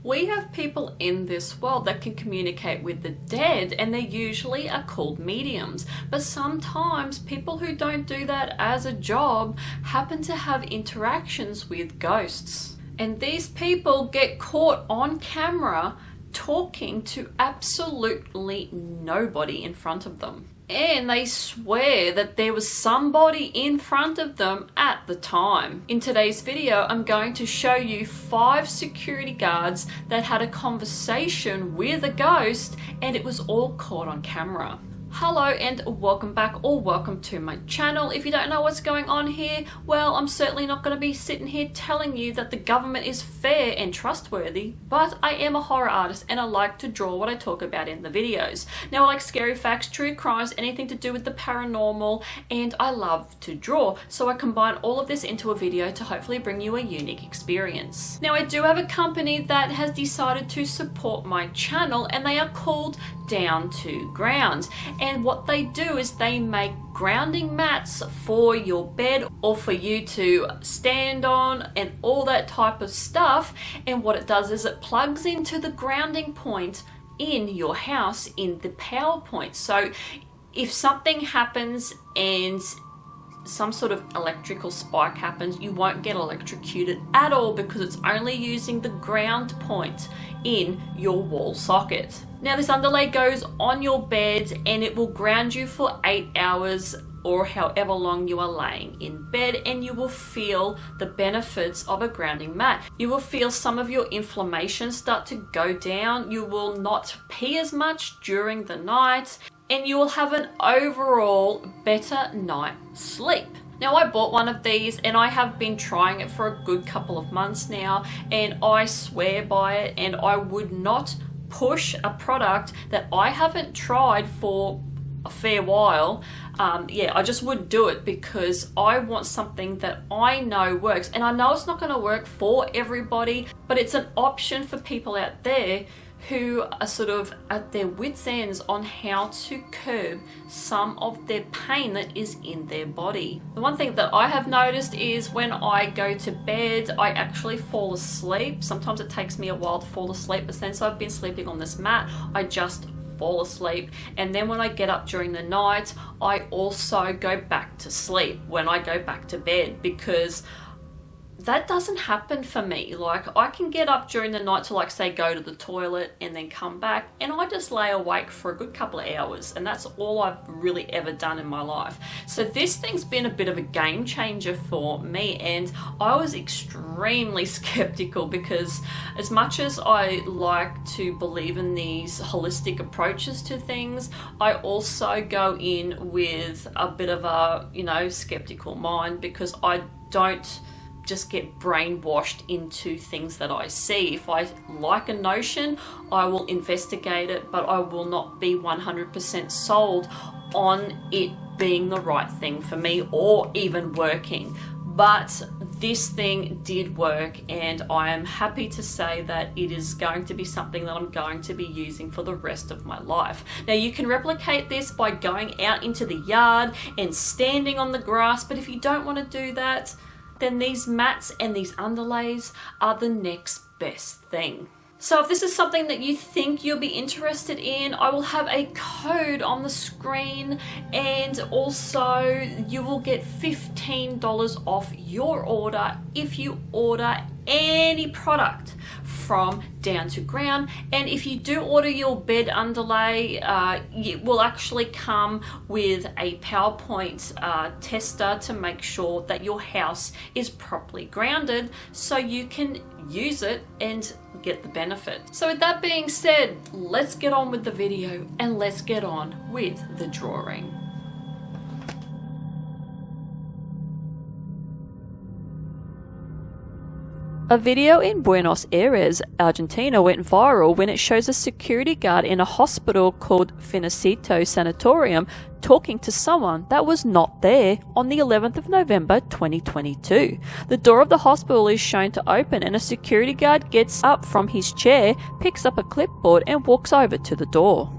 We have people in this world that can communicate with the dead, and they usually are called mediums. But sometimes people who don't do that as a job happen to have interactions with ghosts. And these people get caught on camera talking to absolutely nobody in front of them. And they swear that there was somebody in front of them at the time. In today's video, I'm going to show you 5 security guards that had a conversation with a ghost, and it was all caught on camera. Hello and welcome back, or welcome to my channel. If you don't know what's going on here, well, I'm certainly not going to be sitting here telling you that the government is fair and trustworthy, but I am a horror artist and I like to draw what I talk about in the videos. Now, I like scary facts, true crimes, anything to do with the paranormal, and I love to draw, so I combine all of this into a video to hopefully bring you a unique experience. Now, I do have a company that has decided to support my channel, and they are called Down to Ground. And what they do is they make grounding mats for your bed or for you to stand on and all that type of stuff. And what it does is it plugs into the grounding point in your house in the power point. So if something happens and some sort of electrical spike happens, you won't get electrocuted at all because it's only using the ground point in your wall socket. Now, this underlay goes on your bed and it will ground you for 8 hours or however long you are laying in bed, and you will feel the benefits of a grounding mat. You will feel some of your inflammation start to go down. You will not pee as much during the night, and you will have an overall better night's sleep. Now, I bought one of these and I have been trying it for a good couple of months now, and I swear by it, and I would not push a product that I haven't tried for a fair while. I just wouldn't do it because I want something that I know works. And I know it's not going to work for everybody, but it's an option for people out there who are sort of at their wits' ends on how to curb some of their pain that is in their body. The one thing that I have noticed is when I go to bed, I actually fall asleep. Sometimes it takes me a while to fall asleep, but since I've been sleeping on this mat, I just fall asleep. And then when I get up during the night, I also go back to sleep when I go back to bed, because that doesn't happen for me. Like, I can get up during the night to, like, say, go to the toilet and then come back, and I just lay awake for a good couple of hours, and that's all I've really ever done in my life. So this thing's been a bit of a game changer for me, and I was extremely skeptical because as much as I like to believe in these holistic approaches to things, I also go in with a bit of a, skeptical mind, because I don't just get brainwashed into things that I see. If I like a notion, I will investigate it, but I will not be 100% sold on it being the right thing for me or even working. But this thing did work, and I am happy to say that it is going to be something that I'm going to be using for the rest of my life. Now, you can replicate this by going out into the yard and standing on the grass, but if you don't want to do that, then these mats and these underlays are the next best thing. So if this is something that you think you'll be interested in, I will have a code on the screen, and also you will get $15 off your order if you order any product from Down to Ground. And if you do order your bed underlay, it will actually come with a PowerPoint tester to make sure that your house is properly grounded, so you can use it and get the benefit. So with that being said, let's get on with the video and let's get on with the drawing. A video in Buenos Aires, Argentina went viral when it shows a security guard in a hospital called Finacito Sanatorium talking to someone that was not there on the 11th of November 2022. The door of the hospital is shown to open, and a security guard gets up from his chair, picks up a clipboard and walks over to the door.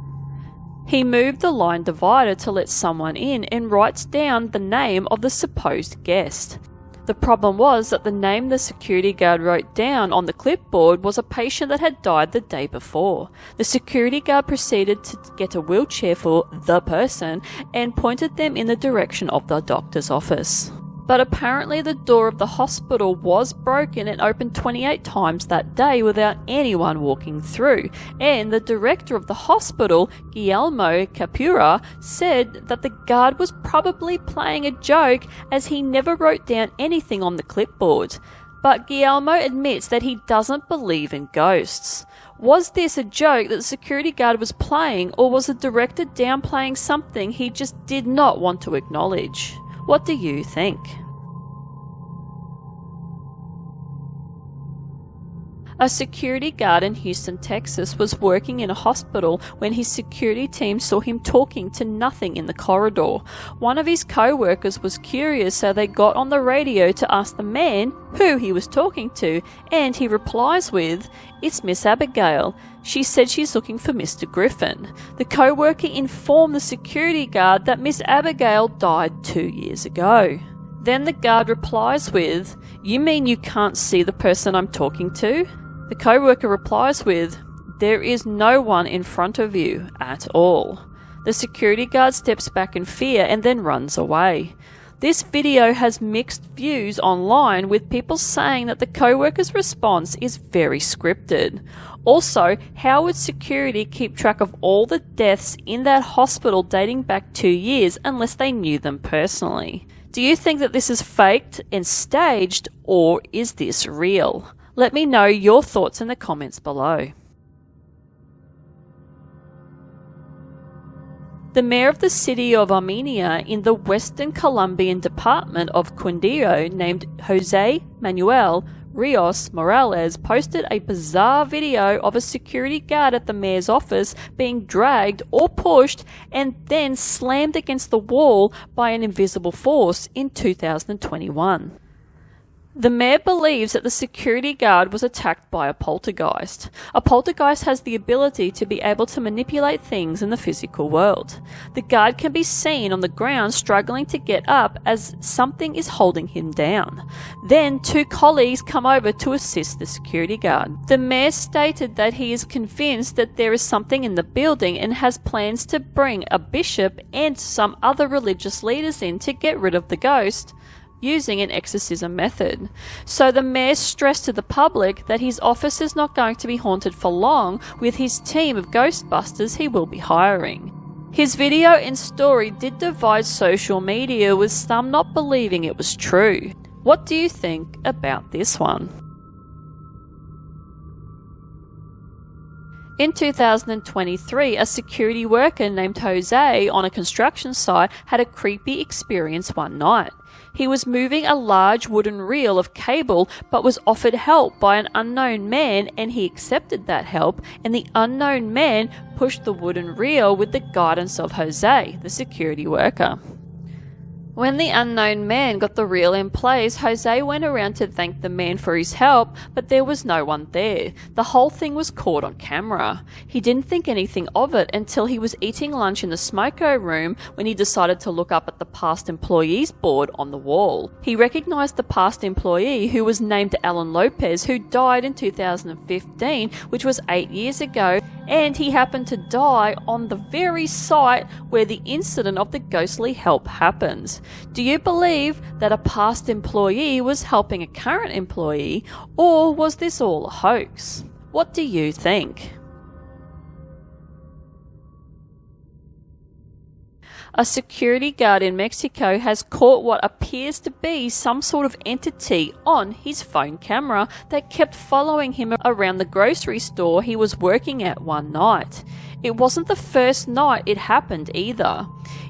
He moved the line divider to let someone in and writes down the name of the supposed guest. The problem was that the name the security guard wrote down on the clipboard was a patient that had died the day before. The security guard proceeded to get a wheelchair for the person and pointed them in the direction of the doctor's office. But apparently the door of the hospital was broken and opened 28 times that day without anyone walking through, and the director of the hospital, Guillermo Capura, said that the guard was probably playing a joke as he never wrote down anything on the clipboard. But Guillermo admits that he doesn't believe in ghosts. Was this a joke that the security guard was playing, or was the director downplaying something he just did not want to acknowledge? What do you think? A security guard in Houston, Texas was working in a hospital when his security team saw him talking to nothing in the corridor. One of his co-workers was curious, so they got on the radio to ask the man who he was talking to, and he replies with, "It's Miss Abigail. She said she's looking for Mr. Griffin." The co-worker informed the security guard that Miss Abigail died 2 years ago. Then the guard replies with, "You mean you can't see the person I'm talking to?" The co-worker replies with, "There is no one in front of you at all." The security guard steps back in fear and then runs away. This video has mixed views online, with people saying that the co-worker's response is very scripted. Also, how would security keep track of all the deaths in that hospital dating back 2 years unless they knew them personally? Do you think that this is faked and staged, or is this real? Let me know your thoughts in the comments below. The mayor of the city of Armenia in the Western Colombian department of Quindío, named Jose Manuel Rios Morales, posted a bizarre video of a security guard at the mayor's office being dragged or pushed and then slammed against the wall by an invisible force in 2021. The mayor believes that the security guard was attacked by a poltergeist. A poltergeist has the ability to be able to manipulate things in the physical world. The guard can be seen on the ground struggling to get up as something is holding him down. Then 2 colleagues come over to assist the security guard. The mayor stated that he is convinced that there is something in the building and has plans to bring a bishop and some other religious leaders in to get rid of the ghost, using an exorcism method. So the mayor stressed to the public that his office is not going to be haunted for long with his team of Ghostbusters he will be hiring. His video and story did divide social media, with some not believing it was true. What do you think about this one? In 2023, a security worker named Jose on a construction site had a creepy experience one night. He was moving a large wooden reel of cable but was offered help by an unknown man, and he accepted that help, and the unknown man pushed the wooden reel with the guidance of Jose, the security worker. When the unknown man got the reel in place, Jose went around to thank the man for his help, but there was no one there. The whole thing was caught on camera. He didn't think anything of it until he was eating lunch in the smoko room when he decided to look up at the past employees board on the wall. He recognized the past employee, who was named Alan Lopez, who died in 2015, which was 8 years ago, and he happened to die on the very site where the incident of the ghostly help happens. Do you believe that a past employee was helping a current employee, or was this all a hoax? What do you think? A security guard in Mexico has caught what appears to be some sort of entity on his phone camera that kept following him around the grocery store he was working at one night. It wasn't the first night it happened either.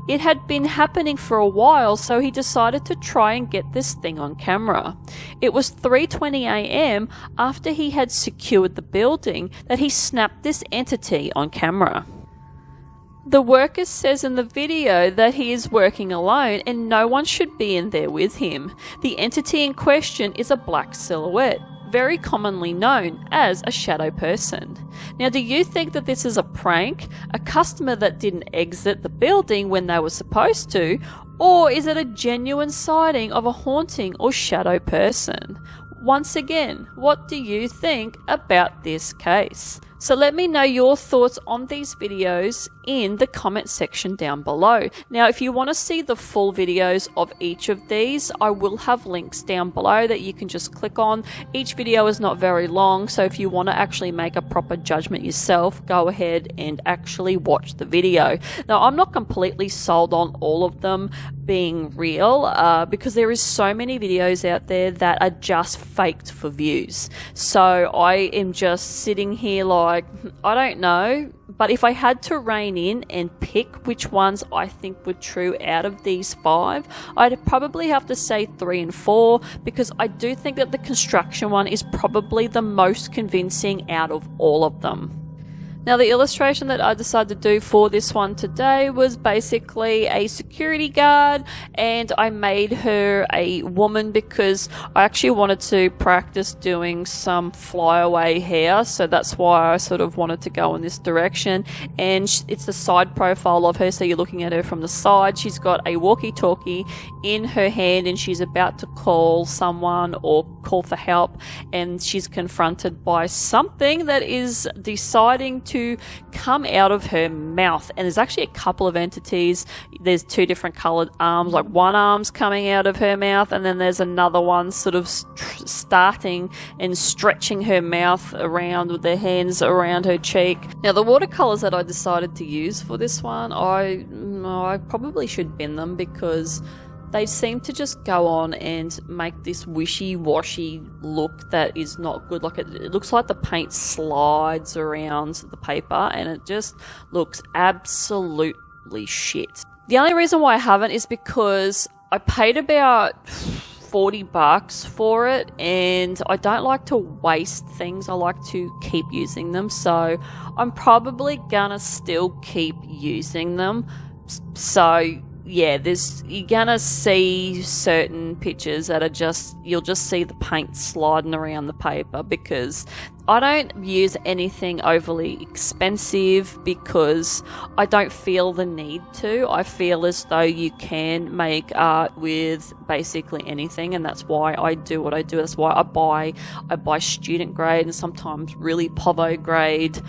It had been happening for a while, so he decided to try and get this thing on camera. It was 3:20 a.m. after he had secured the building that he snapped this entity on camera. The worker says in the video that he is working alone and no one should be in there with him. The entity in question is a black silhouette, very commonly known as a shadow person. Now, do you think that this is a prank, a customer that didn't exit the building when they were supposed to, Or is it a genuine sighting of a haunting or shadow person? Once again, what do you think about this case? So let me know your thoughts on these videos in the comment section down below. Now, if you want to see the full videos of each of these, I will have links down below that you can just click on. Each video is not very long, so if you want to actually make a proper judgment yourself, go ahead and actually watch the video. Now, I'm not completely sold on all of them being real because there is so many videos out there that are just faked for views. So I am just sitting here like, I don't know, but if I had to rein in and pick which ones I think were true out of these 5, I'd probably have to say 3 and 4, because I do think that the construction one is probably the most convincing out of all of them. Now, the illustration that I decided to do for this one today was basically a security guard, and I made her a woman because I actually wanted to practice doing some flyaway hair, so that's why I sort of wanted to go in this direction. And it's the side profile of her, so you're looking at her from the side. She's got a walkie-talkie in her hand and she's about to call someone or call for help, and she's confronted by something that is deciding to come out of her mouth. And there's actually a couple of entities. There's 2 different colored arms, like one arm's coming out of her mouth, and then there's another one sort of starting and stretching her mouth around with their hands around her cheek. Now, the watercolors that I decided to use for this one, I probably should bin them because they seem to just go on and make this wishy-washy look that is not good. Like it looks like the paint slides around the paper and it just looks absolutely shit. The only reason why I haven't is because I paid about $40 for it, and I don't like to waste things. I like to keep using them, so I'm probably gonna still keep using them. So yeah, you're gonna see certain pictures that are you'll just see the paint sliding around the paper, because I don't use anything overly expensive because I don't feel the need to. I feel as though you can make art with basically anything, and that's why I do what I do. That's why I buy student grade and sometimes really povo grade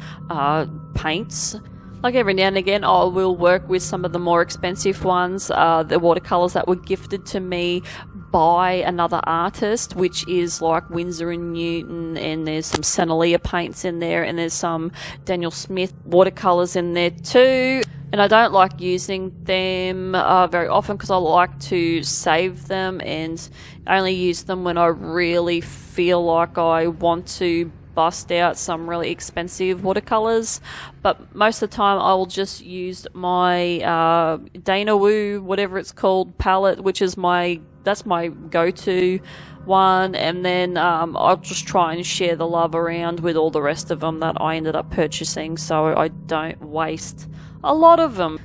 paints. Like every now and again, I will work with some of the more expensive ones, the watercolors that were gifted to me by another artist, which is like Winsor & Newton, and there's some Senolia paints in there, and there's some Daniel Smith watercolors in there too. And I don't like using them very often because I like to save them and only use them when I really feel like I want to bust out some really expensive watercolors. But most of the time I will just use my Dana Wu, whatever it's called, palette, which is that's my go-to one, and then I'll just try and share the love around with all the rest of them that I ended up purchasing, so I don't waste a lot of them.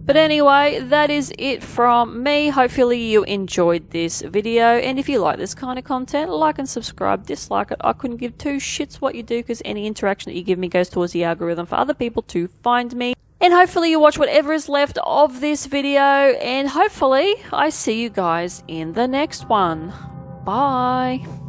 But anyway, that is it from me. Hopefully you enjoyed this video, and if you like this kind of content, like and subscribe. Dislike it, I couldn't give 2 shits what you do, because any interaction that you give me goes towards the algorithm for other people to find me. And hopefully you watch whatever is left of this video, and hopefully I see you guys in the next one. Bye.